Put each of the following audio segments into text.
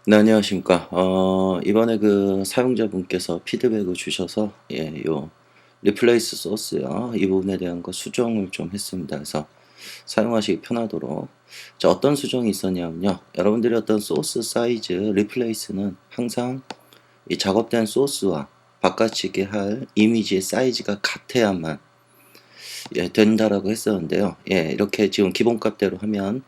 네, 안녕하십니까. 이번에 그 사용자분께서 피드백을 주셔서, 요 리플레이스 소스요. 이 부분에 대한 거 수정을 좀 했습니다. 그래서 사용하시기 편하도록. 자, 어떤 수정이 있었냐면요. 여러분들이 어떤 소스 사이즈, 리플레이스는 항상 이 작업된 소스와 바꿔치기 할 이미지의 사이즈가 같아야만 된다라고 했었는데요. 이렇게 지금 기본값대로 하면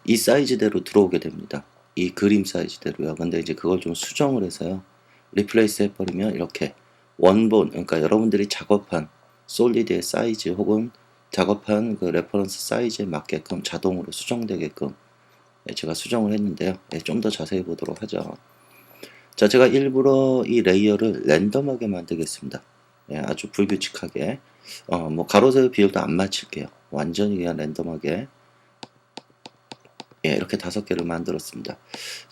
이 사이즈대로 들어오게 됩니다. 이 그림 사이즈대로요. 근데 이제 그걸 좀 수정을 해서요. 리플레이스 해버리면 이렇게 원본, 그러니까 여러분들이 작업한 솔리드의 사이즈 혹은 작업한 그 레퍼런스 사이즈에 맞게끔 자동으로 수정되게끔 제가 수정을 했는데요. 좀 더 자세히 보도록 하죠. 자, 제가 일부러 이 레이어를 랜덤하게 만들겠습니다. 아주 불규칙하게. 뭐 가로 세로 비율도 안 맞출게요. 완전히 그냥 랜덤하게. 이렇게 5개를 만들었습니다.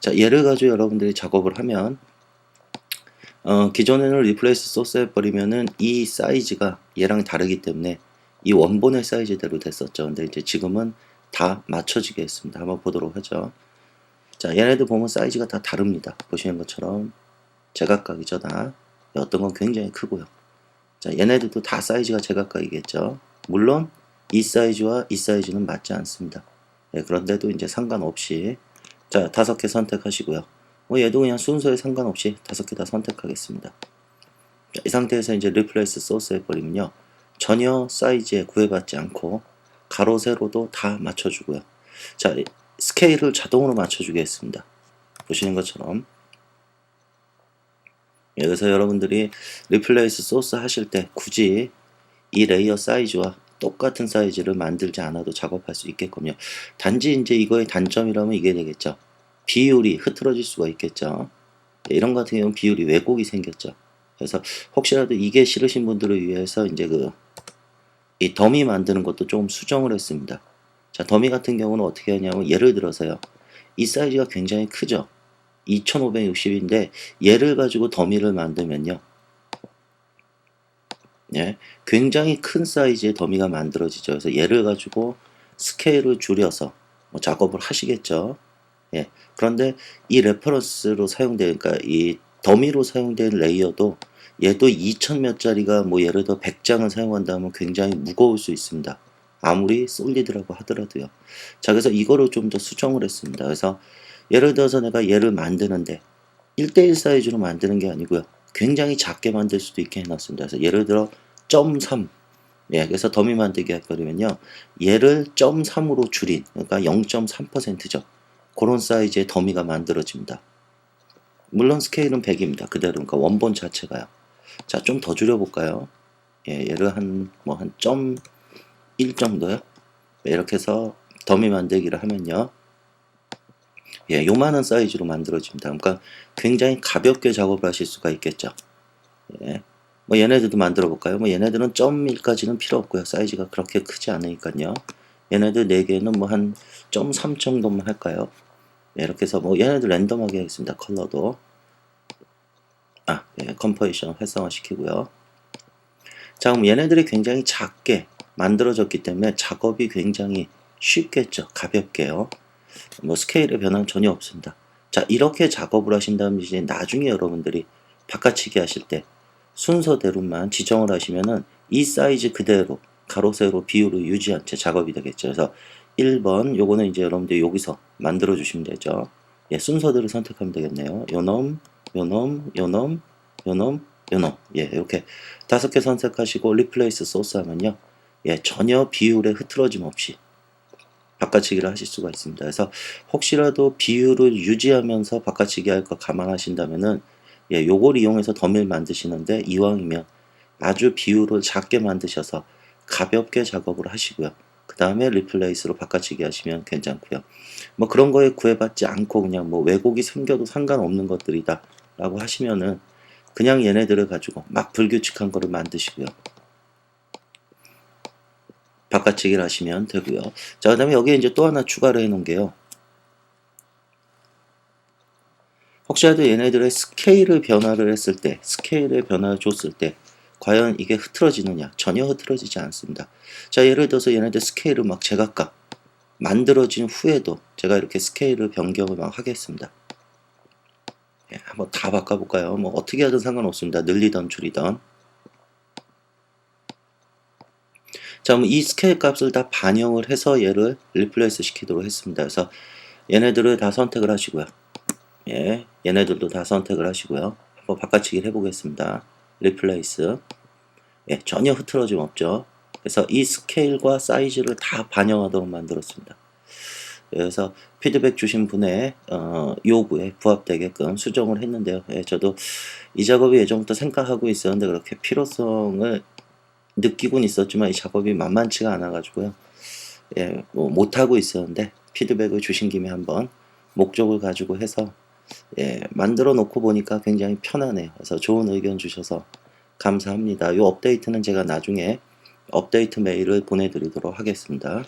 자, 얘를 가지고 여러분들이 작업을 하면 기존에는 리플레이스 소스 해버리면은 이 사이즈가 얘랑 다르기 때문에 이 원본의 사이즈대로 됐었죠. 근데 이제 지금은 다 맞춰지게 했습니다. 한번 보도록 하죠. 자, 얘네들 보면 사이즈가 다 다릅니다. 보시는 것처럼 제각각이죠, 다. 어떤 건 굉장히 크고요. 자, 얘네들도 다 사이즈가 제각각이겠죠. 물론 이 사이즈와 이 사이즈는 맞지 않습니다. 그런데도 이제 상관없이 자, 5개 선택하시고요. 얘도 그냥 순서에 상관없이 5개 다 선택하겠습니다. 자, 이 상태에서 이제 리플레이스 소스 해버리면요. 전혀 사이즈에 구애받지 않고 가로 세로도 다 맞춰주고요. 자, 스케일을 자동으로 맞춰주겠습니다. 보시는 것처럼. 그래서 여러분들이 리플레이스 소스 하실 때 굳이 이 레이어 사이즈와 똑같은 사이즈를 만들지 않아도 작업할 수 있게끔요. 단지 이제 이거의 단점이라면 이게 되겠죠. 비율이 흐트러질 수가 있겠죠. 이런 같은 경우는 비율이 왜곡이 생겼죠. 그래서 혹시라도 이게 싫으신 분들을 위해서 이제 이 더미 만드는 것도 조금 수정을 했습니다. 자, 더미 같은 경우는 어떻게 하냐면 예를 들어서요. 이 사이즈가 굉장히 크죠. 2560인데 얘를 가지고 더미를 만들면요. 굉장히 큰 사이즈의 더미가 만들어지죠. 그래서 얘를 가지고 스케일을 줄여서 뭐 작업을 하시겠죠. 그런데 이 레퍼런스로 사용된, 그러니까 이 더미로 사용된 레이어도 얘도 2000 몇 짜리가 뭐 예를 들어 100장을 사용한다면 굉장히 무거울 수 있습니다. 아무리 솔리드라고 하더라도요. 자, 그래서 이거를 좀 더 수정을 했습니다. 그래서 예를 들어서 내가 얘를 만드는데 1대1 사이즈로 만드는 게 아니고요. 굉장히 작게 만들 수도 있게 해놨습니다. 그래서 예를 들어 0.3, 그래서 더미 만들기 해버리면요. 얘를 0.3으로 줄인, 그러니까 0.3%죠. 그런 사이즈의 더미가 만들어집니다. 물론 스케일은 100입니다. 그대로, 그러니까 원본 자체가요. 자, 좀 더 줄여볼까요? 얘를 한 0.1 정도요. 이렇게 해서 더미 만들기를 하면요. 요만한 사이즈로 만들어집니다. 그러니까 굉장히 가볍게 작업을 하실 수가 있겠죠. 뭐 얘네들도 만들어 볼까요? 뭐 얘네들은 0.1까지는 필요 없고요. 사이즈가 그렇게 크지 않으니까요. 얘네들 4개는 뭐 한 0.3 정도만 할까요? 이렇게 해서 뭐 얘네들 랜덤하게 하겠습니다. 컬러도. 컴포지션 활성화 시키고요. 자, 그럼 얘네들이 굉장히 작게 만들어졌기 때문에 작업이 굉장히 쉽겠죠. 가볍게요. 뭐 스케일의 변화는 전혀 없습니다. 자, 이렇게 작업을 하신 다음에 이제 나중에 여러분들이 바꿔치기 하실 때 순서대로만 지정을 하시면은 이 사이즈 그대로 가로 세로 비율을 유지한 채 작업이 되겠죠. 그래서 1번 요거는 이제 여러분들 여기서 만들어 주시면 되죠. 순서대로 선택하면 되겠네요. 요놈, 요놈, 요놈, 요놈, 요놈. 이렇게 5개 선택하시고 리플레이스 소스 하면요. 전혀 비율에 흐트러짐 없이 바꿔치기를 하실 수가 있습니다. 그래서 혹시라도 비율을 유지하면서 바꿔치기 할 거 감안하신다면은 요걸 이용해서 더미를 만드시는데 이왕이면 아주 비율을 작게 만드셔서 가볍게 작업을 하시고요. 그 다음에 리플레이스로 바꿔치기 하시면 괜찮고요. 뭐 그런 거에 구애받지 않고 그냥 뭐 왜곡이 생겨도 상관없는 것들이다 라고 하시면은 그냥 얘네들을 가지고 막 불규칙한 거를 만드시고요. 바꿔치기를 하시면 되고요. 자, 그 다음에 여기에 이제 또 하나 추가를 해 놓은 게요. 혹시라도 얘네들의 스케일을 변화를 했을 때, 스케일의 변화를 줬을 때, 과연 이게 흐트러지느냐? 전혀 흐트러지지 않습니다. 자, 예를 들어서 얘네들 스케일을 막 제각각 만들어진 후에도 제가 이렇게 스케일을 변경을 막 하겠습니다. 한번 다 바꿔볼까요? 뭐 어떻게 하든 상관없습니다. 늘리던 줄이던. 자, 그럼 이 스케일 값을 다 반영을 해서 얘를 리플레이스 시키도록 했습니다. 그래서 얘네들을 다 선택을 하시고요. 예, 얘네들도 다 선택을 하시고요. 한번 바꿔치기를 해보겠습니다. 리플레이스. 예, 전혀 흐트러짐 없죠. 그래서 이 스케일과 사이즈를 다 반영하도록 만들었습니다. 그래서 피드백 주신 분의 요구에 부합되게끔 수정을 했는데요. 예, 저도 이 작업이 예전부터 생각하고 있었는데 그렇게 필요성을 느끼곤 있었지만 이 작업이 만만치가 않아 가지고요. 예, 뭐 못하고 있었는데 피드백을 주신 김에 한번 목적을 가지고 해서 예, 만들어 놓고 보니까 굉장히 편하네요. 그래서 좋은 의견 주셔서 감사합니다. 이 업데이트는 제가 나중에 업데이트 메일을 보내드리도록 하겠습니다.